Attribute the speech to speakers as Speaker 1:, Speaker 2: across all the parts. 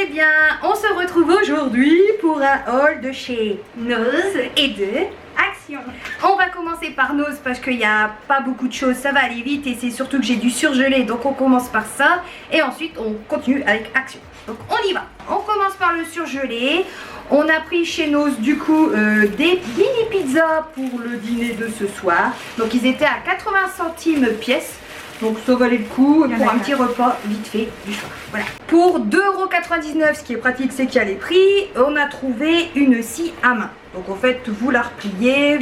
Speaker 1: Eh bien, on se retrouve aujourd'hui pour un haul de chez Nose et de Action. On va commencer par Nose parce qu'il n'y a pas beaucoup de choses, ça va aller vite et c'est surtout que j'ai dû surgeler, donc on commence par ça et ensuite on continue avec Action. Donc on y va. On commence par le surgelé. On a pris chez Nose du coup des mini pizzas pour le dîner de ce soir. Donc ils étaient à 80 centimes pièce. Donc ça valait le coup pour un petit repas vite fait du soir. Voilà. Pour 2,99 €, ce qui est pratique, c'est qu'il y a les prix. On a trouvé une scie à main. Donc en fait, vous la repliez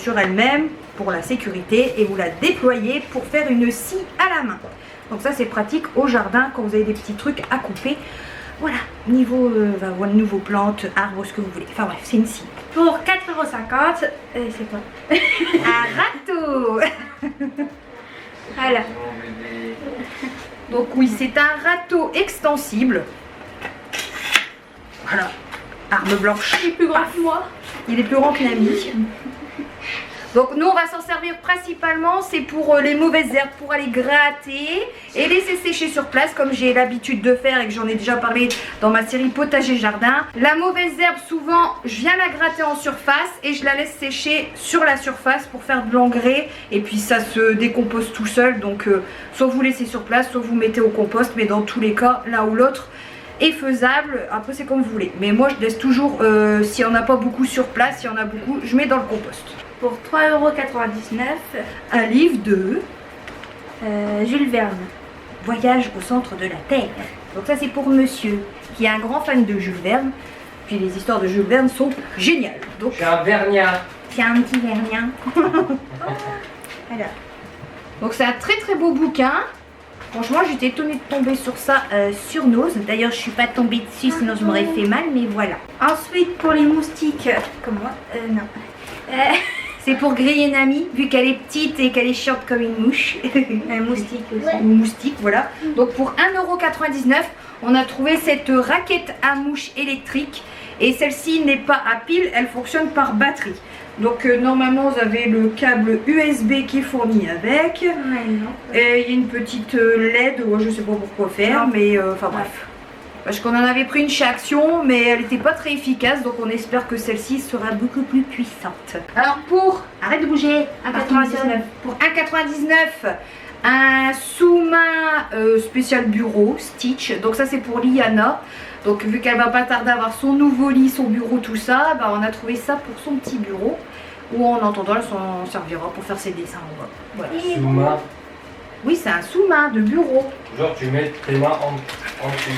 Speaker 1: sur elle-même pour la sécurité et vous la déployez pour faire une scie à la main. Donc ça c'est pratique au jardin quand vous avez des petits trucs à couper. Voilà, niveau nouveau plantes, arbres, ce que vous voulez. Enfin bref, c'est une scie.
Speaker 2: Pour 4,50 €, c'est quoi?
Speaker 1: Un râteau.
Speaker 2: Voilà.
Speaker 1: Donc oui, c'est un râteau extensible. Voilà, arme blanche.
Speaker 2: Il est plus grand que moi.
Speaker 1: Il est plus grand que l'ami. Donc nous on va s'en servir principalement, c'est pour les mauvaises herbes, pour aller gratter et laisser sécher sur place comme j'ai l'habitude de faire et que j'en ai déjà parlé dans ma série potager jardin. La mauvaise herbe souvent je viens la gratter en surface et je la laisse sécher sur la surface pour faire de l'engrais et puis ça se décompose tout seul, donc soit vous laissez sur place, soit vous mettez au compost, mais dans tous les cas l'un ou l'autre est faisable. Après c'est comme vous voulez, mais moi je laisse toujours, s'il n'y en a pas beaucoup sur place, s'il y en a beaucoup je mets dans le compost.
Speaker 2: Pour 3,99 €,
Speaker 1: Un livre de
Speaker 2: Jules Verne.
Speaker 1: Voyage au centre de la Terre. Donc ça c'est pour monsieur qui est un grand fan de Jules Verne. Puis les histoires de Jules Verne sont géniales. Donc
Speaker 3: j'ai un Vernien.
Speaker 1: c'est un petit Vernien. Voilà. Donc c'est un très très beau bouquin. Franchement j'étais étonnée de tomber sur ça sur Nose. D'ailleurs je suis pas tombée dessus sinon je m'aurais fait mal, mais voilà.
Speaker 2: Ensuite pour les moustiques, comme moi, non.
Speaker 1: C'est pour griller Nami, vu qu'elle est petite et qu'elle est chiante comme une mouche.
Speaker 2: Un moustique aussi.
Speaker 1: Une moustique, voilà. Donc pour 1,99 €, on a trouvé cette raquette à mouche électrique. Et celle-ci n'est pas à pile, elle fonctionne par batterie. Donc normalement vous avez le câble USB qui est fourni avec.
Speaker 2: Ouais, non.
Speaker 1: Et il y a une petite LED, je sais pas pourquoi faire, mais enfin bref. Parce qu'on en avait pris une chez Action, mais elle n'était pas très efficace, donc on espère que celle-ci sera beaucoup plus puissante. Alors pour, arrête de bouger,
Speaker 2: 1,99 €.
Speaker 1: pour 1,99 €, un sous-main spécial bureau, Stitch, donc ça c'est pour Liana. Donc vu qu'elle va pas tarder à avoir son nouveau lit, son bureau, tout ça, bah, on a trouvé ça pour son petit bureau. Ou en attendant, elle s'en servira pour faire ses dessins en bas. Voilà.
Speaker 3: Sous-main.
Speaker 1: Oui, c'est un sous-main de bureau.
Speaker 3: Genre tu mets tes mains en dessous.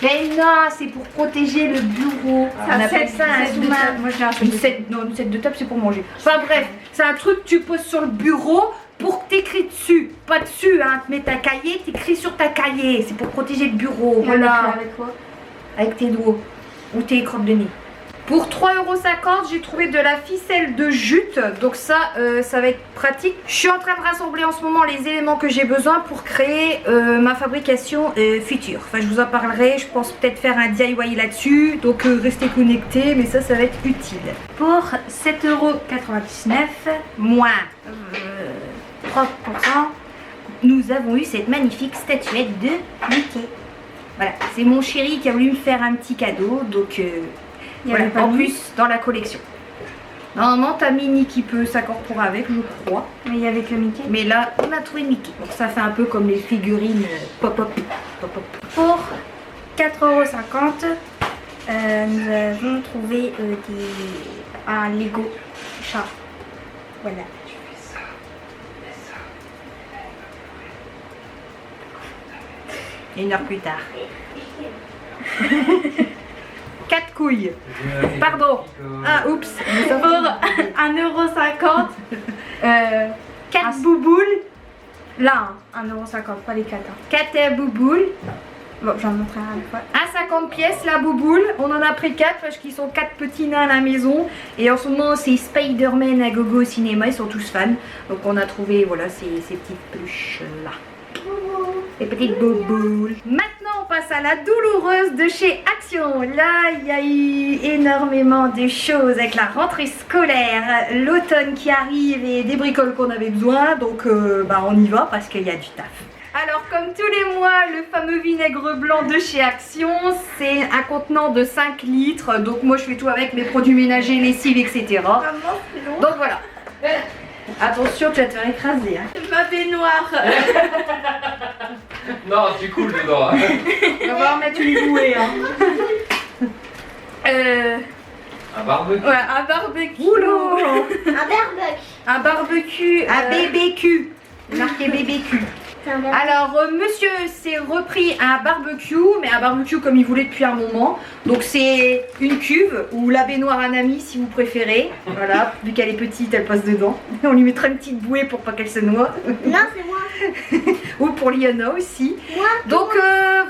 Speaker 1: Mais non, c'est pour protéger le bureau.
Speaker 2: Ah,
Speaker 1: On appelle ça un sous-main.
Speaker 2: Moi j'ai un
Speaker 1: Une set de table, c'est pour manger. Enfin bref, c'est un truc que tu poses sur le bureau pour que t'écris dessus. Pas dessus, hein. Tu mets ta cahier, t'écris sur ta cahier. C'est pour protéger le bureau. Voilà.
Speaker 2: Avec quoi?
Speaker 1: Avec tes doigts ou tes crottes de nez. Pour 3,50 €, j'ai trouvé de la ficelle de jute, donc ça, ça va être pratique. Je suis en train de rassembler en ce moment les éléments que j'ai besoin pour créer ma fabrication future. Enfin, je vous en parlerai, je pense peut-être faire un DIY là-dessus, donc restez connectés, mais ça va être utile.
Speaker 2: Pour 7,99 €,
Speaker 1: Moins
Speaker 2: 3%,
Speaker 1: nous avons eu cette magnifique statuette de Mickey. Voilà, c'est mon chéri qui a voulu me faire un petit cadeau, donc voilà,
Speaker 2: pas
Speaker 1: en
Speaker 2: mis.
Speaker 1: plus dans la collection. Normalement, t'as Minnie qui peut s'incorporer avec, je crois.
Speaker 2: mais il y avait que Mickey.
Speaker 1: Mais là, on a trouvé Mickey. Donc ça fait un peu comme les figurines pop-up.
Speaker 2: Pour 4,50 €, nous avons trouvé un Lego chat. Voilà.
Speaker 1: Et 1 heure plus tard. 4 couilles. Pardon. Ah, oups.
Speaker 2: Pour 1,50 €,
Speaker 1: 4 bouboules.
Speaker 2: là, 1,50 €, pas les 4.
Speaker 1: 4 bouboules.
Speaker 2: Bon, j'en montrerai une fois.
Speaker 1: À 50 pièces la bouboule. On en a pris 4 parce qu'ils sont 4 petits nains à la maison. Et en ce moment, c'est Spider-Man à gogo au cinéma. Ils sont tous fans. Donc on a trouvé voilà, ces petites peluches là. Les petites bouboules. Maintenant, on passe à la douloureuse de chez Action. Là, il y a eu énormément de choses avec la rentrée scolaire, l'automne qui arrive et des bricoles qu'on avait besoin. Donc, on y va parce qu'il y a du taf. Alors comme tous les mois, le fameux vinaigre blanc de chez Action, c'est un contenant de 5 litres. Donc moi je fais tout avec mes produits ménagers, lessive, etc. Donc voilà. Attention, tu vas te faire écraser. Hein.
Speaker 2: Ma baignoire.
Speaker 3: Non, tu coules dedans. Hein.
Speaker 1: On va en mettre une bouée. Hein.
Speaker 3: Un barbecue.
Speaker 2: Ouais, un barbecue.
Speaker 1: Oulou.
Speaker 2: Un barbecue.
Speaker 1: Un BBQ. Marqué BBQ. Alors monsieur s'est repris un barbecue, mais un barbecue comme il voulait depuis un moment. Donc c'est une cuve ou la baignoire Anami si vous préférez. Voilà, vu qu'elle est petite, elle passe dedans. On lui mettra une petite bouée pour pas qu'elle se noie.
Speaker 4: Non, c'est moi.
Speaker 1: Ou pour Liana aussi.
Speaker 4: Moi.
Speaker 1: Donc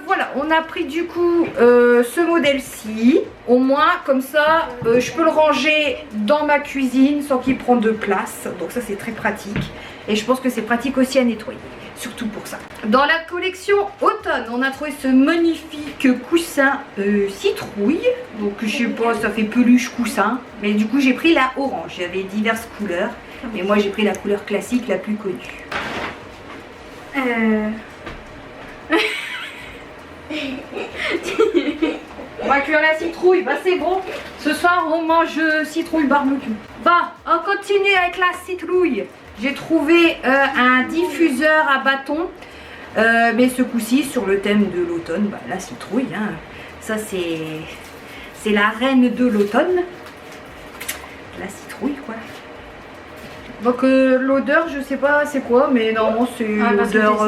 Speaker 1: voilà, on a pris du coup ce modèle-ci. Au moins comme ça, je peux le ranger dans ma cuisine sans qu'il prenne de place. Donc ça c'est très pratique. Et je pense que c'est pratique aussi à nettoyer. Surtout pour ça. Dans la collection automne, on a trouvé ce magnifique coussin citrouille. Donc je sais pas, ça fait peluche coussin. Mais du coup j'ai pris la orange. Il y avait diverses couleurs. Mais moi j'ai pris la couleur classique la plus connue. On va cuire la citrouille, bah c'est bon. Ce soir on mange citrouille barbecue. Bah, on continue avec la citrouille. J'ai trouvé un diffuseur à bâton. Mais ce coup-ci sur le thème de l'automne, bah, la citrouille. Hein. Ça c'est la reine de l'automne. La citrouille quoi. Donc l'odeur je sais pas c'est quoi, mais normalement c'est l'odeur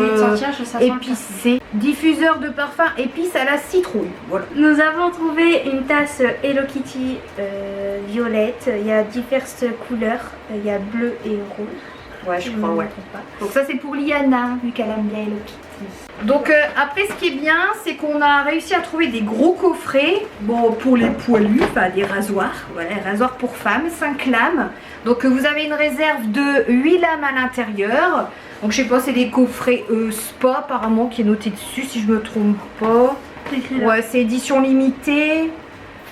Speaker 1: épicée. Diffuseur de parfum épice à la citrouille. Voilà.
Speaker 2: Nous avons trouvé une tasse Hello Kitty violette. Il y a diverses couleurs. Il y a bleu et rose.
Speaker 1: Ouais, je crois, ouais. Donc ça c'est pour Liana, vu qu'elle aime bien Hello Kitty. Donc après ce qui est bien, c'est qu'on a réussi à trouver des gros coffrets. Bon, pour les poilus, enfin des rasoirs. Voilà, rasoirs pour femmes, 5 lames. Donc vous avez une réserve de 8 lames à l'intérieur. Donc je sais pas, c'est des coffrets spa apparemment qui est noté dessus si je me trompe pas. Ouais, c'est édition limitée.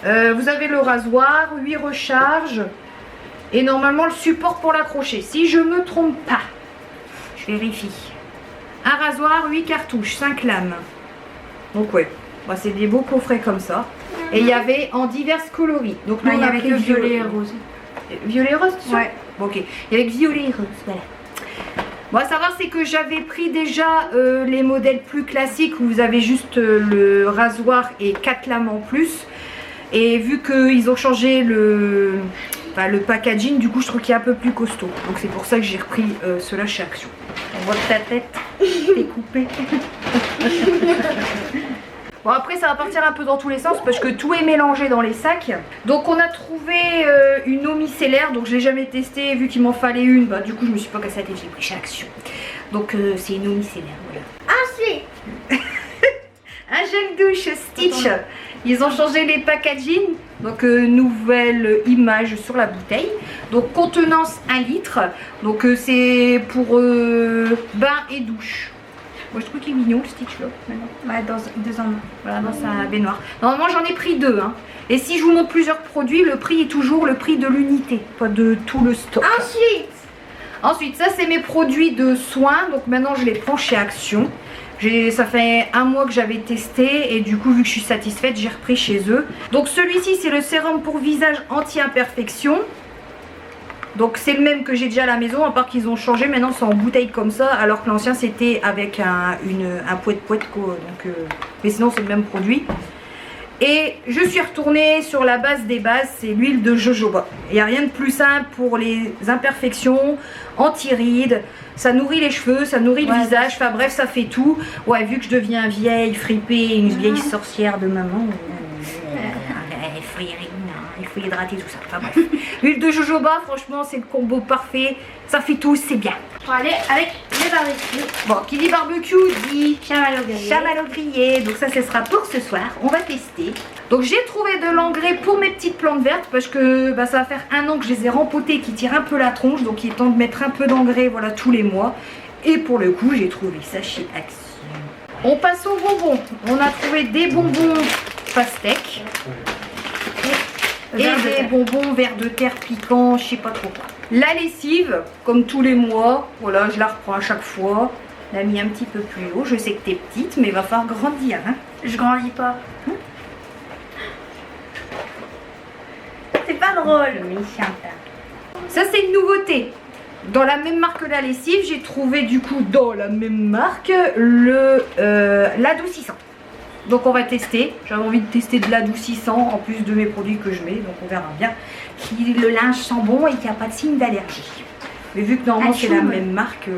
Speaker 1: Vous avez le rasoir, 8 recharges. Et normalement le support pour l'accrocher. Si je me trompe pas, je vérifie. Un rasoir, 8 cartouches, 5 lames. Donc ouais, bah, c'est des beaux coffrets comme ça. Et il y avait en diverses coloris. Donc nous on a pris
Speaker 2: le violet et rose.
Speaker 1: Violet et rose, tu sais ?
Speaker 2: Ouais.
Speaker 1: Bon, ok. Il y avait violet et rose, voilà. Bon, à savoir c'est que j'avais pris déjà les modèles plus classiques où vous avez juste le rasoir et 4 lames en plus. Et vu qu'ils ont changé le packaging, du coup je trouve qu'il est un peu plus costaud. Donc c'est pour ça que j'ai repris cela chez Action. On voit que ta tête est coupée. Bon après ça va partir un peu dans tous les sens parce que tout est mélangé dans les sacs. Donc on a trouvé une eau micellaire, donc je l'ai jamais testée vu qu'il m'en fallait une. Bah du coup je me suis pas cassé la tête, j'ai pris chez Action. Donc c'est une eau micellaire, voilà.
Speaker 4: Ensuite,
Speaker 1: un gel douche Stitch. Ils ont changé les packaging. Donc nouvelle image sur la bouteille. Donc contenance 1 litre. Donc c'est pour bain et douche. Moi je trouve qu'il est mignon le Stitch là.
Speaker 2: Ouais, dans 2 ans.
Speaker 1: Voilà, dans sa baignoire. Normalement j'en ai pris 2. Hein. Et si je vous montre plusieurs produits, le prix est toujours le prix de l'unité, pas de tout le stock. Ensuite, ça c'est mes produits de soins. Donc maintenant je les prends chez Action. Ça fait 1 mois que j'avais testé et du coup vu que je suis satisfaite, j'ai repris chez eux. Donc celui-ci c'est le sérum pour visage anti-imperfection. Donc c'est le même que j'ai déjà à la maison, à part qu'ils ont changé, maintenant c'est en bouteille comme ça, alors que l'ancien c'était avec un poète quoi. Donc, mais sinon c'est le même produit. Et je suis retournée sur la base des bases, c'est l'huile de jojoba. Il n'y a rien de plus simple pour les imperfections, anti-rides, ça nourrit les cheveux, ça nourrit le visage, enfin bref ça fait tout. Ouais, vu que je deviens vieille, fripée, une vieille sorcière de maman, il faut hydrater tout ça. Enfin bref. L'huile de jojoba, franchement, c'est le combo parfait. Ça fait tout, c'est bien.
Speaker 2: Pour aller avec les barbecues.
Speaker 1: Bon, qui dit barbecue dit
Speaker 2: chamallow grillé.
Speaker 1: Chamallow grillé. Donc ça, ce sera pour ce soir. On va tester. Donc j'ai trouvé de l'engrais pour mes petites plantes vertes parce que ça va faire 1 an que je les ai rempotées qui tirent un peu la tronche. Donc il est temps de mettre un peu d'engrais, voilà, tous les mois. Et pour le coup, j'ai trouvé ça chez Action. On passe aux bonbons. On a trouvé des bonbons pastèques. Et des bonbons vers de terre piquants, je sais pas trop quoi. La lessive, comme tous les mois, voilà, je la reprends à chaque fois. l'a mis un petit peu plus haut. Je sais que t'es petite, mais il va falloir grandir. Hein.
Speaker 2: Je grandis pas. C'est pas drôle.
Speaker 1: Méchante. Ça, c'est une nouveauté. Dans la même marque que la lessive, j'ai trouvé du coup dans la même marque l'adoucissant. Donc on va tester. J'avais envie de tester de l'adoucissant en plus de mes produits que je mets. Donc on verra bien si le linge sent bon et qu'il n'y a pas de signe d'allergie. Mais vu que normalement c'est la même marque,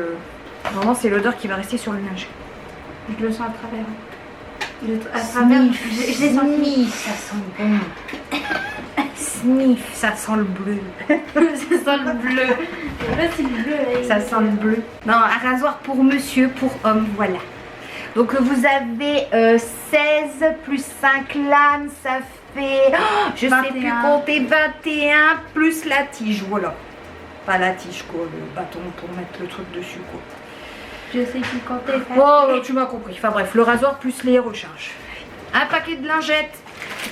Speaker 1: normalement c'est l'odeur qui va rester sur le linge.
Speaker 2: Je le sens à travers.
Speaker 1: Je l'ai senti. Ça sent bon. Sniff, ça sent le bleu.
Speaker 2: Ça sent le bleu. Là, c'est le bleu.
Speaker 1: Ça sent le bleu. Non, un rasoir pour monsieur, pour homme, voilà. Donc vous avez 16 plus 5 lames, ça fait, je 21. Sais plus compter, 21 plus la tige, voilà. Pas la tige quoi, le bâton pour mettre le truc dessus quoi.
Speaker 2: Je sais plus compter.
Speaker 1: Oh, tu m'as compris. Enfin bref, le rasoir plus les recharges. Un paquet de lingettes.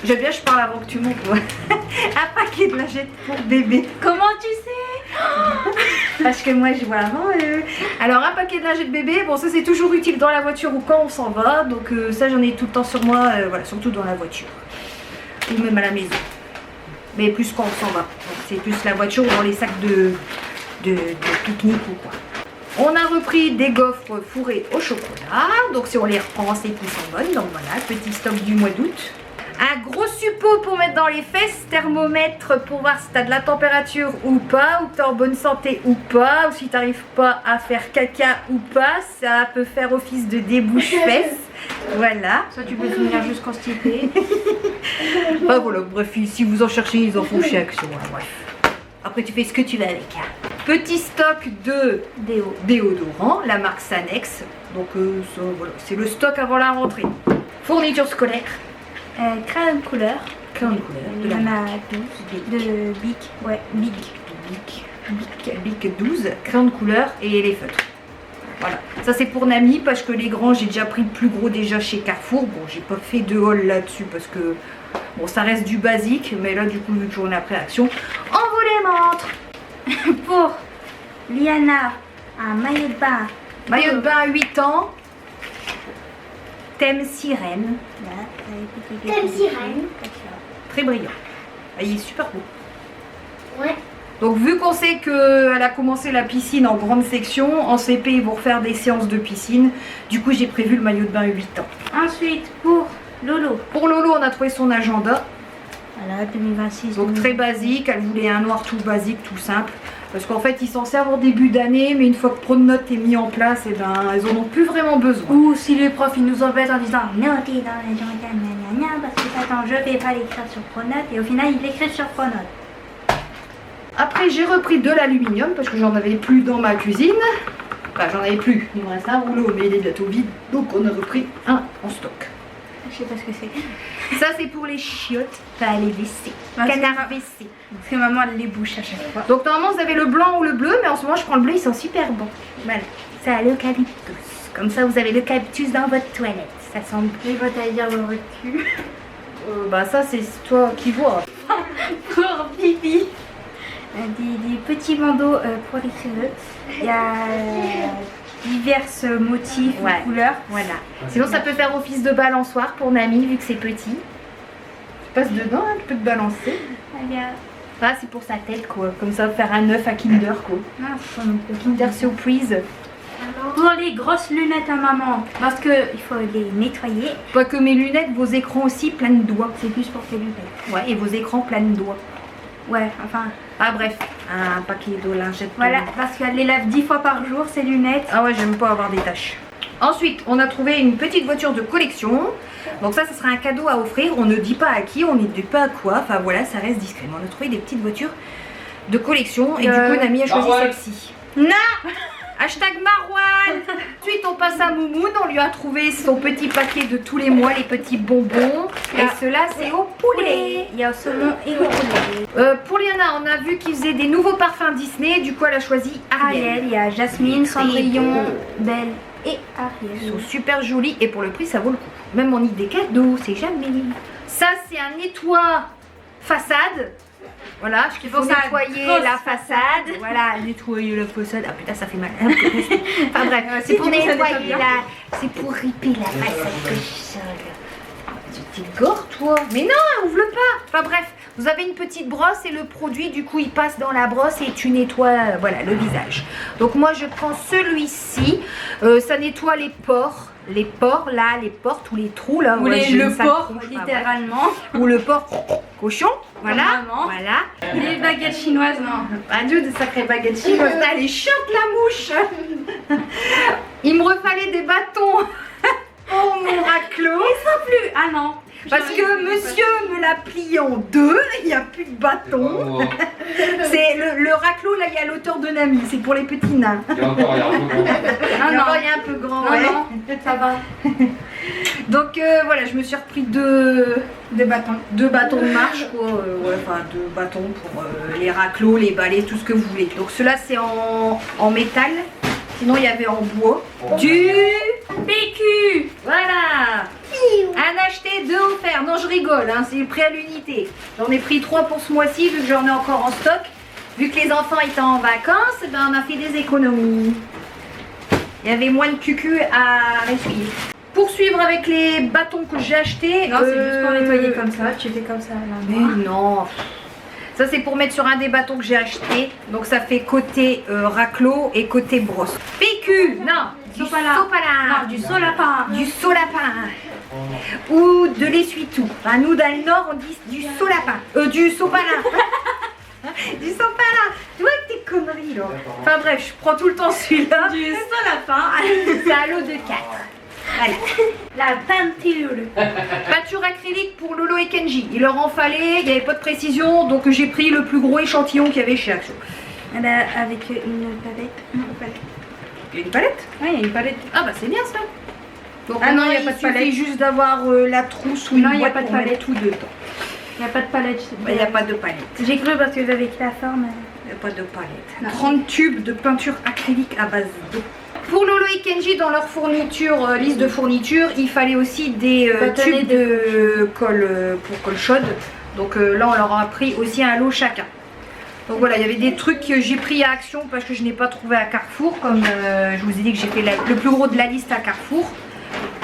Speaker 1: J'aime bien, je parle avant que tu montes. Un paquet de lingettes pour bébé.
Speaker 2: Comment tu sais?
Speaker 1: Parce que moi je vois avant. Alors un paquet de lingettes bébé, bon ça c'est toujours utile dans la voiture ou quand on s'en va. Donc ça j'en ai tout le temps sur moi, voilà, surtout dans la voiture. Ou même à la maison. Mais plus quand on s'en va. Donc c'est plus la voiture ou dans les sacs de pique-nique ou quoi. On a repris des gaufres fourrées au chocolat. Donc si on les reprend, c'est qu'ils sont bonnes. Donc voilà, petit stock du mois d'août. Un gros suppôt pour mettre dans les fesses, thermomètre pour voir si tu as de la température ou pas, ou que tu es en bonne santé ou pas, ou si tu n'arrives pas à faire caca ou pas, ça peut faire office de débouche-fesses. Voilà.
Speaker 2: Ça tu peux finir juste constipé.
Speaker 1: Ah voilà, bref, si vous en cherchez, ils en font chez Action. Hein, bref. Après tu fais ce que tu veux avec. Hein. Petit stock de déodorant, la marque Sanex. Donc voilà, c'est le stock avant la rentrée. Fourniture scolaire.
Speaker 2: Crayon de couleur.
Speaker 1: Crayon de couleur.
Speaker 2: Il y en a 12. De Bic. Ouais, Bic.
Speaker 1: Bic 12. Crayon de couleur et les feutres. Voilà. Ça c'est pour Nami parce que les grands, j'ai déjà pris le plus gros déjà chez Carrefour. Bon, j'ai pas fait de haul là-dessus parce que bon, ça reste du basique. Mais là, du coup, vu que j'en ai après Action, on vous les montre.
Speaker 2: Pour Liana, un maillot de bain.
Speaker 1: Maillot de bain à 8 ans. Thème sirène.
Speaker 4: Thème sirène.
Speaker 1: Très brillant. Ah, il est super beau.
Speaker 4: Ouais.
Speaker 1: Donc vu qu'on sait qu'elle a commencé la piscine en grande section, en CP ils vont refaire des séances de piscine. Du coup j'ai prévu le maillot de bain 8 ans.
Speaker 2: Ensuite pour Lolo.
Speaker 1: Pour Lolo on a trouvé son agenda.
Speaker 2: Voilà, 2026.
Speaker 1: Donc très basique, elle voulait un noir tout basique, tout simple. Parce qu'en fait ils s'en servent en début d'année, mais une fois que Pronote est mis en place, et ben elles en ont plus vraiment besoin.
Speaker 2: Ou si les profs ils nous embêtent en disant notez dans l'agenda, parce que attends, je vais pas l'écrire sur Pronote, et au final ils l'écrivent sur Pronote.
Speaker 1: Après j'ai repris de l'aluminium parce que j'en avais plus dans ma cuisine. Enfin j'en avais plus, il me reste un rouleau mais il est bientôt vide. Donc on a repris un en stock.
Speaker 2: Je sais pas ce que c'est.
Speaker 1: Ça c'est pour les chiottes, enfin les WC, canard WC.
Speaker 2: Parce que maman elle les bouche à chaque fois.
Speaker 1: Donc normalement vous avez le blanc ou le bleu, mais en ce moment je prends le bleu, ils sont super bons. Voilà, ça a l'eucalyptus. Comme ça vous avez l'eucalyptus dans votre toilette, ça sent bon.
Speaker 2: Je vais t'aller dire dans votre cul.
Speaker 1: Bah ça c'est toi qui vois.
Speaker 2: Pour Bibi. Des petits bandeaux pour les cheveux. Il y a diverses motifs
Speaker 1: ouais.
Speaker 2: ou couleurs.
Speaker 1: Voilà. Sinon ça peut faire office de balançoire pour Nami vu que c'est petit. Tu passes dedans, hein, tu peux te balancer.
Speaker 2: Regarde.
Speaker 1: Ah, c'est pour sa tête quoi. Comme ça faire un œuf à Kinder quoi.
Speaker 2: Non, c'est pas non plus.
Speaker 1: Kinder Surprise.
Speaker 2: Pour les grosses lunettes à maman, parce que il faut les nettoyer.
Speaker 1: Pas que mes lunettes, vos écrans aussi plein de doigts.
Speaker 2: C'est plus pour tes lunettes.
Speaker 1: Ouais, et vos écrans plein de doigts.
Speaker 2: Ouais, enfin.
Speaker 1: Ah bref, un paquet de lingettes.
Speaker 2: Voilà, parce qu'elle les lave 10 fois par jour, ces lunettes.
Speaker 1: Ah ouais, j'aime pas avoir des taches. Ensuite, on a trouvé une petite voiture de collection. Donc ça sera un cadeau à offrir. On ne dit pas à qui, on ne dit pas à quoi. Enfin voilà, ça reste discret. On a trouvé des petites voitures de collection. Et du coup, Nami a choisi celle-ci.
Speaker 2: Non.
Speaker 1: Hashtag Marwan. Ensuite, on passe à Moumoun. On lui a trouvé son petit paquet de tous les mois, les petits bonbons. Et cela, c'est au poulet.
Speaker 2: Il y a au saumon et au poulet.
Speaker 1: Pour Liana, on a vu qu'ils faisaient des nouveaux parfums Disney. Du coup, elle a choisi Ariel.
Speaker 2: Il y a Jasmine, Cendrillon, Belle et Ariel.
Speaker 1: Ils sont super jolis et pour le prix, ça vaut le coup. Même en idée cadeau, c'est jamais. Ça, c'est un nettoie façade. Voilà, il faut nettoyer la façade. Voilà, nettoyer la façade. Ah putain, ça fait mal. Enfin bref, c'est pour nettoyer la... C'est pour riper la façade que je t'es gore toi. Mais non, ouvre-le pas. Enfin bref, vous avez une petite brosse et le produit du coup il passe dans la brosse et tu nettoies voilà, le visage. Donc moi je prends celui-ci. Ça nettoie les pores. Les pores là, les portes ou les trous là.
Speaker 2: Ou
Speaker 1: ouais,
Speaker 2: le porc littéralement.
Speaker 1: Ou le porc cochon. Voilà.
Speaker 2: Vraiment.
Speaker 1: Voilà.
Speaker 2: Les baguettes chinoises, non.
Speaker 1: Adieu de sacrées baguettes chinoises. Elle est chiante la mouche. Il me refallait des bâtons pour mon raclot.
Speaker 2: Plus. Ah non.
Speaker 1: Parce que monsieur me l'a plié en deux, il n'y a plus de bâton. C'est le raclot, là, il y a l'auteur de Nami, c'est pour les petits nains.
Speaker 3: Il y a encore, il y a un peu grand.
Speaker 1: Il y a un peu grand, ouais.
Speaker 2: Non, ça va.
Speaker 1: Donc voilà, je me suis repris deux bâtons. Deux bâtons de marche, quoi. Ouais, enfin, deux bâtons pour les raclots, les balais, tout ce que vous voulez. Donc ceux-là, c'est en métal. Sinon, il y avait en bois. Du PQ. Voilà. Un acheté, deux offerts. Non, je rigole, hein, c'est le prix à l'unité. J'en ai pris 3 pour ce mois-ci, vu que j'en ai encore en stock. Vu que les enfants étaient en vacances, ben, on a fait des économies. Il y avait moins de cucu à essuyer. Poursuivre avec les bâtons que j'ai achetés.
Speaker 2: Non, c'est juste pour nettoyer comme ça. Tu fais comme ça. Là.
Speaker 1: Mais non. Ça c'est pour mettre sur un des bâtons que j'ai acheté. Donc ça fait côté raclot et côté brosse. PQ, non, du sopalin.
Speaker 2: Non, du solapin.
Speaker 1: Du solapin. Ou de l'essuie-tout. Enfin, nous dans le nord on dit du solapin. Du sopalin. Du sopalin. Tu vois tes conneries là. Enfin bref, je prends tout le temps celui-là.
Speaker 2: Du solapin.
Speaker 1: C'est à l'eau de 4. Voilà.
Speaker 2: La peinture.
Speaker 1: Peinture acrylique pour Lolo et Kenji. Il leur en fallait, il n'y avait pas de précision, donc j'ai pris le plus gros échantillon qu'il y avait chez Action.
Speaker 2: Avec une palette.
Speaker 1: Il y a une palette?
Speaker 2: Oui, il y a une palette.
Speaker 1: Ah bah c'est bien ça. Donc
Speaker 2: Ah non, il n'y a pas de palette.
Speaker 1: Il suffit juste d'avoir la trousse ou une
Speaker 2: Non, il n'y a
Speaker 1: boîte
Speaker 2: pas de
Speaker 1: pour mettre
Speaker 2: palette.
Speaker 1: tout dedans.
Speaker 2: Il n'y a pas de palette.
Speaker 1: Il n'y a pas de palette.
Speaker 2: J'ai cru parce que avec la forme.
Speaker 1: Il n'y a pas de palette.
Speaker 2: Non.
Speaker 1: 30 tubes de peinture acrylique à base d'eau. Pour Lolo et Kenji, dans leur fourniture, liste de fourniture, il fallait aussi des tubes de colle pour colle chaude. Donc là, on leur a pris aussi un lot chacun. Donc voilà, il y avait des trucs que j'ai pris à Action parce que je n'ai pas trouvé à Carrefour. Comme je vous ai dit que j'ai fait le plus gros de la liste à Carrefour.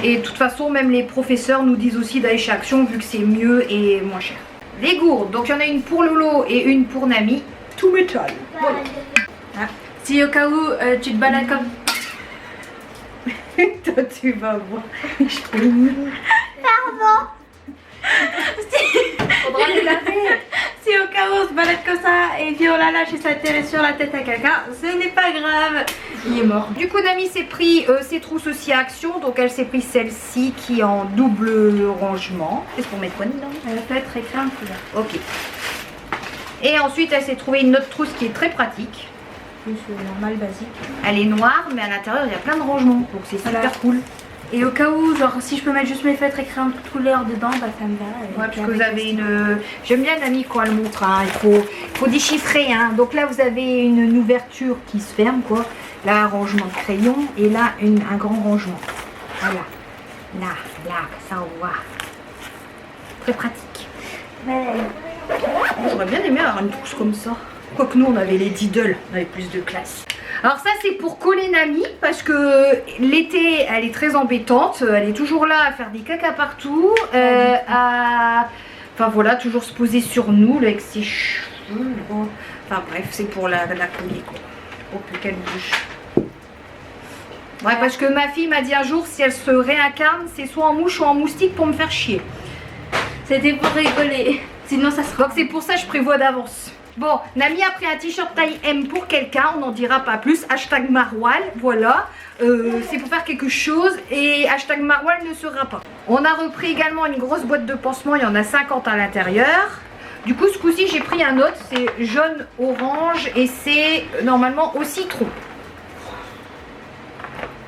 Speaker 1: Et de toute façon, même les professeurs nous disent aussi d'aller chez Action vu que c'est mieux et moins cher. Les gourdes, donc il y en a une pour Lolo et une pour Nami. Tout métal. Voilà.
Speaker 2: Ah. Si au cas où tu te balades comme...
Speaker 1: Toi tu vas voir.
Speaker 4: Pardon.
Speaker 1: Faudra les laver.
Speaker 2: Si au cas où on se balade comme ça et puis on la lâche et ça atterrit sur la tête à quelqu'un, ce n'est pas grave. Il est mort.
Speaker 1: Du coup Nami s'est pris ses trousses aussi à Action. Donc elle s'est pris celle-ci qui est en double rangement. Qu'est-ce qu'on met quoi dedans?
Speaker 2: Elle peut être écrit en couleur.
Speaker 1: Ok. Et ensuite elle s'est trouvée une autre trousse qui est très pratique.
Speaker 2: Plus normal, basique.
Speaker 1: Elle est noire mais à l'intérieur il y a plein de rangements. Donc c'est super cool.
Speaker 2: Et au cas où, genre si je peux mettre juste mes feutres écrits en toute couleur dedans, bah ça me va.
Speaker 1: Ouais, parce que vous avez une... J'aime bien Nami quand elle montre, hein. Il faut déchiffrer. Hein. Donc là vous avez une ouverture qui se ferme, quoi. Là un rangement de crayon et là un grand rangement. Voilà. Là, ça on voit. Très pratique. J'aurais bien aimé avoir une trousse comme ça. Quoique nous on avait les Diddle, on avait plus de classe. Alors ça c'est pour coller Nami parce que l'été elle est très embêtante, elle est toujours là à faire des caca partout, enfin voilà, toujours se poser sur nous là, avec ses cheveux. Enfin bref, c'est pour la coller quoi, pour plus qu'elle bouge. Ouais, parce que ma fille m'a dit un jour si elle se réincarne c'est soit en mouche ou en moustique pour me faire chier.
Speaker 2: C'était pour rigoler, sinon ça sera...
Speaker 1: Donc c'est pour ça que je prévois d'avance. Bon, Nami a pris un t-shirt taille M pour quelqu'un, on n'en dira pas plus. Hashtag Marwal, voilà. C'est pour faire quelque chose et hashtag Marwal ne sera pas. On a repris également une grosse boîte de pansements, il y en a 50 à l'intérieur. Du coup, ce coup-ci, j'ai pris un autre, c'est jaune orange et c'est normalement au citron.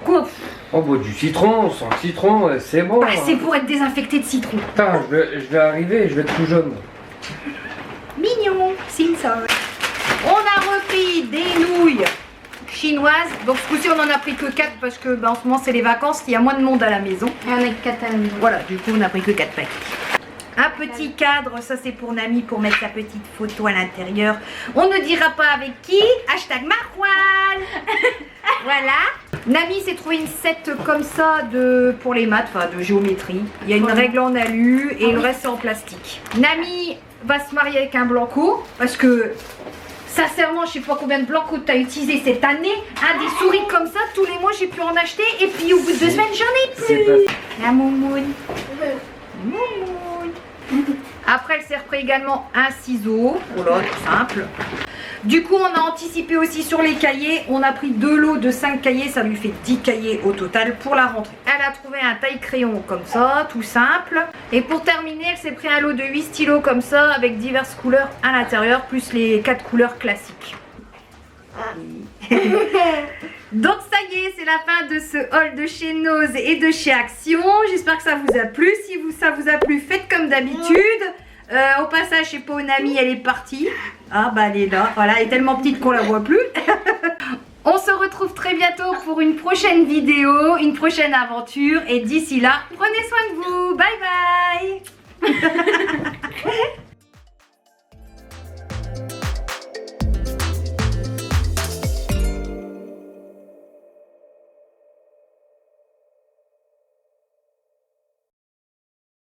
Speaker 1: Quoi?
Speaker 3: Oh bah du citron, sans citron, c'est bon.
Speaker 1: Bah, c'est pour être désinfecté de citron.
Speaker 3: Putain, je vais arriver, je vais être tout jaune.
Speaker 1: Mignon, c'est ça. On a repris des nouilles chinoises. Donc ce coup-ci on en a pris que 4 parce que en ce moment c'est les vacances, il y a moins de monde à la maison.
Speaker 2: Et on est 4 à la maison.
Speaker 1: Voilà, du coup on a pris que 4 paquets. Un petit cadre, ça c'est pour Nami pour mettre sa petite photo à l'intérieur. On ne dira pas avec qui. Hashtag Marwan. Voilà. Nami s'est trouvé une set comme ça pour les maths, enfin de géométrie. Il y a une règle en alu et le reste c'est en plastique. Nami va se marier avec un blanco parce que sincèrement je sais pas combien de blanco tu as utilisé cette année. Des souris comme ça, tous les mois j'ai pu en acheter et puis au bout de 2 semaines j'en ai plus. La moumoune. Après elle s'est repris également un ciseau. Oh là, tout simple. Du coup on a anticipé aussi sur les cahiers. On a pris 2 lots de 5 cahiers. Ça lui fait 10 cahiers au total pour la rentrée. Elle a trouvé un taille crayon comme ça, tout simple. Et pour terminer elle s'est pris un lot de 8 stylos comme ça avec diverses couleurs à l'intérieur. Plus les 4 couleurs classiques. Donc ça y est, c'est la fin de ce haul de chez Nose et de chez Action. J'espère que ça vous a plu. Si ça vous a plu, faites comme d'habitude. Au passage, je sais pas où Nami, elle est partie. Ah bah elle est là, voilà, elle est tellement petite qu'on la voit plus. On se retrouve très bientôt pour une prochaine vidéo, une prochaine aventure. Et d'ici là, prenez soin de vous. Bye bye.